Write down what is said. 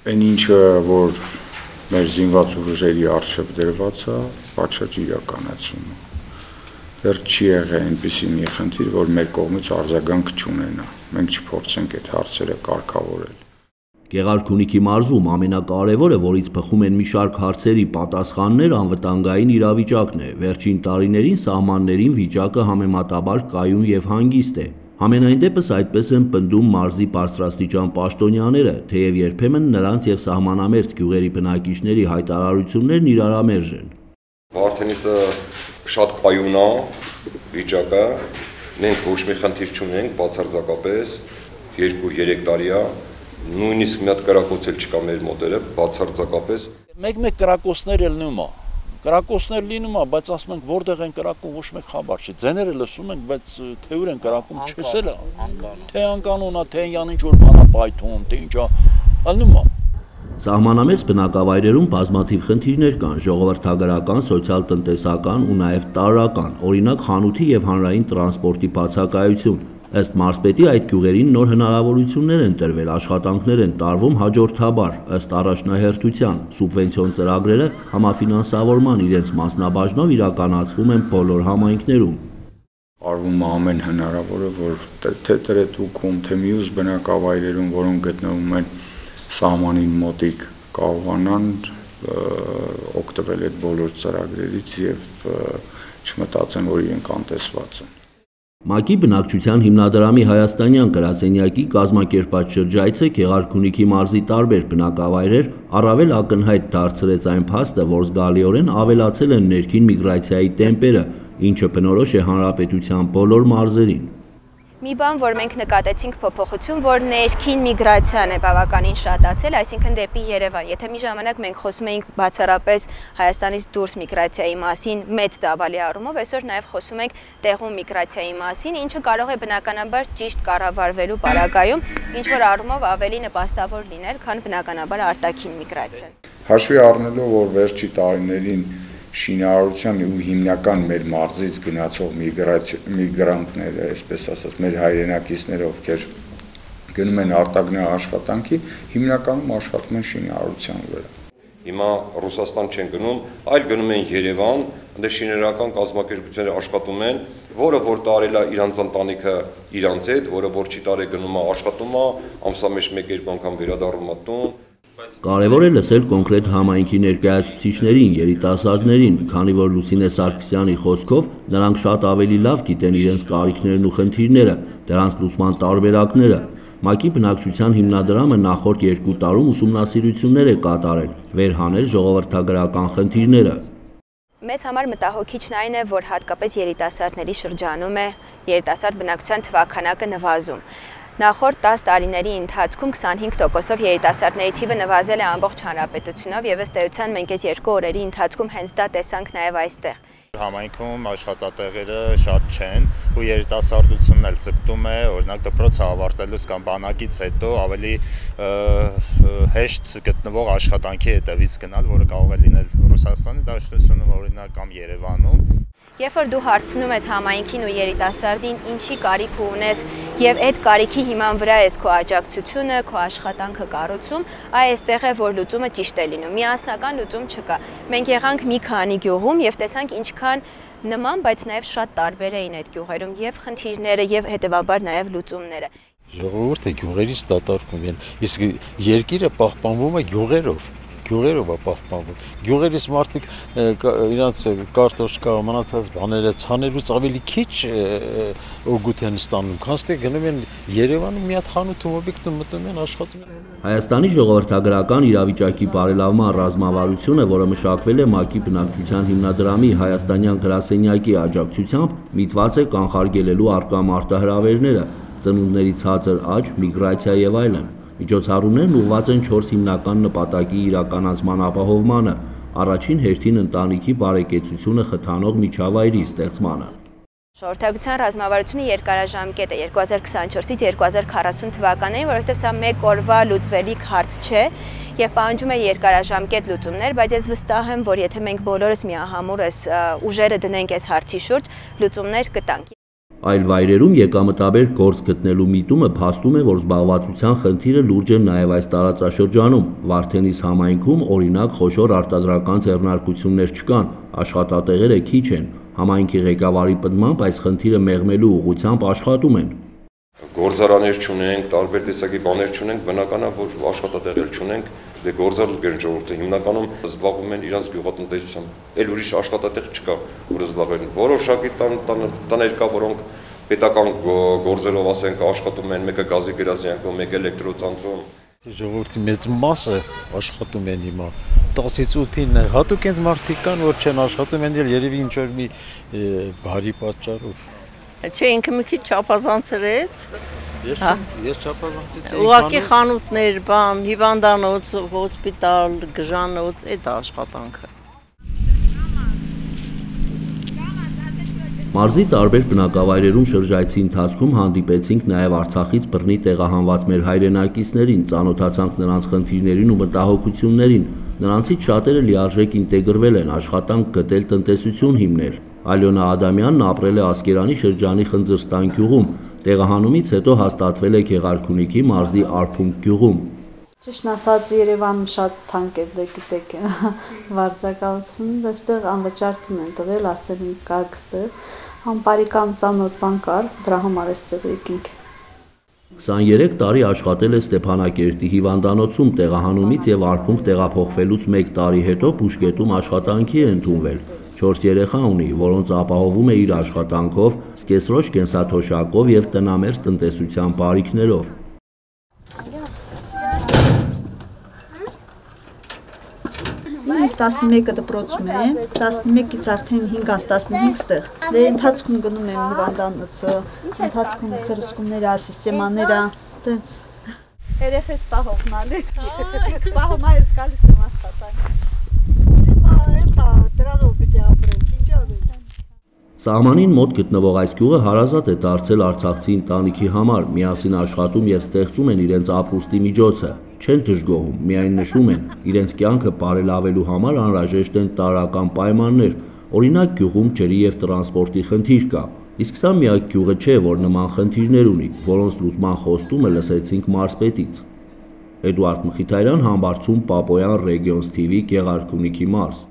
Այն ինչը, որ մեր զինված ուժերի առջև դրված է, պատշաճ իրականացումը։ Դեռ չի եղել այնպիսի մի խնդիր, որ մեր կողմից արձագանք չունենա։ Մենք չփորձենք այդ հարցերը կարգավորել։ Գեղարքունիքի մարզում ամենակարևորը, որից բխում են մի շարք հարցերի պատասխաններ, անվտանգային իրավիճակն է։ Վերջին տարիներին սահմաններին վիճակը համեմատաբար կայուն եւ հանգիստ է։ Համենայն դեպս այդպես են պնդում մարզի բարձրաստիճան պաշտոնյաները, թեև երբեմն նրանց եւ սահմանամերձ գյուղերի բնակիչների հայտարարություններն իրարամերժ են։ Վարդենիսը շատ կայուն է վիճակը, մենք ոչ մի խնդիր չունենք, բացարձակապես 2-3 տարի է, նույնիսկ մի հատ կրակոց էլ չկա մեր մոդելը, բացարձակապես։ Մեկ կրակոցներ էլ նույնն է, կրակոցներ լինում է, բայց ասում ենք որտեղ են կրակում ոչ մեկ խաբար չի, ձեները լսում ենք, բայց թե ուր են կրակում չսել է, թե անկանոն է, թե յան ինչ որ բան է պայթում, թե ինչ է, ալնում է։ Սահմանամերձ բնակավայրերում բազմաթիվ խնդիրներ կան, ժողովրդագրական, սոցիալ-տնտեսական ու նաև տարրական, օրինակ խանութի եւ հանրային տրանսպորտի բացակայություն։ Ըստ մարզպետի այդ գյուղերին նոր հնարավորություններ են տրվել, աշխատանքներ են տարվում հաջորդաբար, ըստ առաջնահերթության, սուբվենցիոն ծրագրերը համաֆինանսավորման իրենց մասնաբաժնով իրականացվում են բոլոր համայնքներում։ Արվում է ամեն հնարավորը, որ թե Տրետուքում, թե մյուս բնակավայրերում, որոնք գտնվում են սահմանին մոտիկ, կարողանան օգտվել այդ բոլոր ծրագրերից եւ չմտածեն, որ իրենք անտեսված են։ ՄԱԿ-ի բնակչության հիմնադրամի հայաստանյան գրասենյակի կազմակերպած շրջայցը Գեղարքունիքի մարզի տարբեր բնակավայրեր առավել ակնհայտ դարձրեց այն փաստը, որ զգալիորեն ավելացել են ներքին միգրացիայի տեմպերը, ինչը բնորոշ է հանրապետության բոլոր մարզերին։ Մի բան, որ մենք նկատեցինք փոփոխություն, որ ներքին միգրացիան է բավականին շատացել, այսինքն դեպի Երևան։ Եթե մի ժամանակ մենք խոսում էինք բացառապես Հայաստանից դուրս միգրացիայի մասին մեծ ծավալի առումով, այսօր նաև խոսում ենք տեղում միգրացիայի մասին, ինչը կարող է բնականաբար ճիշտ կառավարվելու պարագայում ինչ որ առումով ավելի նպաստավոր լինել, քան բնականաբար արտաքին միգրացիան։ Հաշվի առնելով, որ վերջի տարիներին շինարարության ու հիմնական մեր մարզից գնացող միգրանտները, այսպես ասած, մեր հայրենակիցները, ովքեր գնում են արտագնա աշխատանքի, հիմնականում աշխատում են շինարարության վրա։ Հիմա Ռուսաստան չեն գնում, այլ գնում են Երևան, այնտեղ շինարարական կազմակերպությունները աշխատում են, որը որ տարել է իրանց ընտանիքը իրանց հետ, որը որ չի տարել գնում է աշխատում է, ամսամեջ 1-2 անգամ վերադառնում է տուն։ Կարևոր է լսել կոնկրետ համայնքի ներկայացուցիչներին, երիտասարդներին, քանի որ Լուսինե Սարգսյանի խոսքով նրանք շատ ավելի լավ գիտեն իրենց կարիքներն ու խնդիրները, դրանց լուծման տարբերակները։ ՄԱԿ-ի բնակչության հիմնադրամը նախորդ 2 տարում ուսումնասիրություններ է կատարել, վերհանել ժողովրդագրական խնդիրները։ Մեզ համար մտահոգիչն այն է, որ հատկապես երիտասարդների շրջանում է երիտասարդ բնակչության թվաքանակը նվազում։ Նախորդ 10 տարիների ընթացքում 25%-ով երիտասարդների թիվը նվազել է ամբողջ հանրապետությունով եւ ըստ էության մենք այս 2 օրերի ընթացքում հենց դա տեսանք նաեւ այստեղ։ Համայնքում աշխատատեղերը շատ չեն ու երիտասարդությունն էլ ձգտում է, օրինակ դպրոցը ավարտելուց կամ բանակից հետո ավելի հեշտ գտնվող աշխատանքի հետևից գնալ, որը կարող է լինել Ռուսաստանի դաշտությունում, օրինակ կամ Երևանում։ Երբ որ դու հարցնում ես համայնքին ու երիտասարդին ինչի կարիք ունես եւ այդ կարիքի հիման վրա ես քո աջակցությունը, քո աշխատանքը կառուցում, այստեղ է որ լուծումը ճիշտ է լինում։ Միասնական լուծում չկա։ Մենք եղանք մի քանի գյուղում եւ տեսանք ինչքան նման, բայց նաեւ շատ տարբեր էին այդ գյուղերում եւ խնդիրները եւ հետեւաբար նաեւ լուծումները։ Ժողովուրդը գյուղերից դատարկում են, իսկ երկիրը պահպանվում է գյուղերով է պահպանվում։ Գյուղերից մարդիկ իրանց կարտոշկա մնացած բաները ցանելուց ավելի քիչ օգուտ են ստանում, քան թե գնում են Երևանում մի հատ խանութում օբյեկտում մտնում են աշխատում են։ Հայաստանի ժողովրդագրական իրավիճակի բարելավման ռազմավարությունը, որը մշակվել է ՄԱԿ-ի բնակչության հիմնադրամի հայաստանյան գրասենյակի աջակցությամբ, միտված է կանխարգելելու առկա մարտահրավերները, ծնունդների ցածր աճ, միգրացիա եւ այլն։ Միջոցառումներն ուղղված են 4 հիմնական նպատակի իրականացման ապահովմանը, առաջին հերթին ընտանիքի բարեկեցությունը խթանող միջավայրի ստեղծմանը։ Ժողովրդագրության ռազմավարությունը երկարաժամկետ է 2024-ից 2040 թվականներին, որովհետև սա մեկ օրվա լուծվելիք հարց չէ եւ պահանջում է երկարաժամկետ լուծումներ, բայց ես վստահ եմ, որ եթե մենք բոլորս միահամուռ ուժերը դնենք այս հարցի շուրջ, լուծումներ կտանք։ Այլ վայրերում եկամտաբեր գործ գտնելու միտումը փաստում է, որ զբաղվածության խնդիրը լուրջ է նաև այս տարածաշրջանում։ Վարդենիս համայնքում օրինակ խոշոր արտադրական ձեռնարկություններ չկան, աշխատատեղերը քիչ են։ Համայնքի ղեկավարի պնդմամբ այս խնդիրը մեղմելու ուղղությամբ աշխատում են։ Գործարաններ չունենք, տարբեր տեսակի բաներ չունենք, բնական է, որ աշխատատեղեր չունենք, դե գործարար ժողովուրդը հիմնականում զբաղվում են իրենց գյուղատնտեսությամբ։ Էլ ուրիշ աշխատատեղ չկա, որ զբաղվեն։ Որոշակի տաներ կա, որոնք պետական գործերով ասենք աշխատում են, մեկը գազի գրազյանքում, մեկը էլեկտրոցանտրում։ Ժողովրդի մեծ մասը աշխատում են հիմա 10-ից 8-ին հատուկ են մարդիկ կան, որ չեն աշխատում են երևի ինչ որ մի բարի պատճառով։ Չէ, ինքը մի քիչ չափազանցրեց։ Ես չափազանցեցի։ Ուղղակի խանութներ, բան, հիվանդանոց, հոսպիտալ, գժանոց, այդ աշխատանքը։ Մարզի տարբեր բնակավայրերում շրջայցի ընթացքում հանդիպեցինք նաև Արցախից բռնի տեղահանված մեր հայրենակիցներին, ծանոթացանք նրանց խնդիրներին ու մտահոգություններին։ Նրանցից շատերը լիարժեք ինտեգրվել են, աշխատանք գտել, տնտեսություն հիմնել։ Ալյոնա Ադամյանն ապրել է Ասկերանի շրջանի Խնձրստան գյուղում, տեղահանումից հետո հաստատվել է Գեղարքունիքի մարզի Արփունք գյուղում։ Ճիշտ ասած Երևանում շատ թանկ է, դե գիտեք, վարձակալությունը, այստեղ անվճար տուն են տվել, ասել են կարգ ստեղ, անպարիկամ ծանոթ բան կար, դրա համար այստեղ եկինք։ 23 տարի աշխատել է Ստեփանակերտի հիվանդանոցում, տեղահանումից եւ Արփունք տեղափոխվելուց 1 տարի հետո Բուշկետում աշխատանքի է ընդունվել։ 4 երեխա ունի, որոնց ապահովում է իր աշխատանքով, սկեսրոջ կենսաթոշակով եւ տնամերձ տնտեսության բարիքներով։ Ինձ 11-ը դպրոցում է, 11-ից արդեն 5-ից 15 ստեղ։ Դե ընթացքում գնում եմ հիվանդանոցը, ընթացքում սրսկումները, սիստեմաները, տենց։ Երեխես պահողնալի։ Պահոմա ես գալիս եմ աշխատանք։ Էտա դրաղով պիտի ապրենք, ինչ անենք։ Սահմանին մոտ գտնվող այս գյուղը հարազատ է դարձել արցախցի ընտանիքի համար, միասին աշխատում եւ ստեղծում են իրենց ապրուստի միջոցը։ Չեն դժգոհում, միայն նշում են, իրենց կյանքը բարելավելու համար անհրաժեշտ են տարրական պայմաններ, օրինակ գյուղում ջրի եւ տրանսպորտի խնդիր կա։ Իսկ սա միակ գյուղը չէ, որ նման խնդիրներ ունի, որոնց լուծման խոստումը լսեցինք մարզպետից։ Էդուարդ Մխիթարյան, Համբարձում, Պապոյան, Regions TV, Գեղարքունիքի մարզ։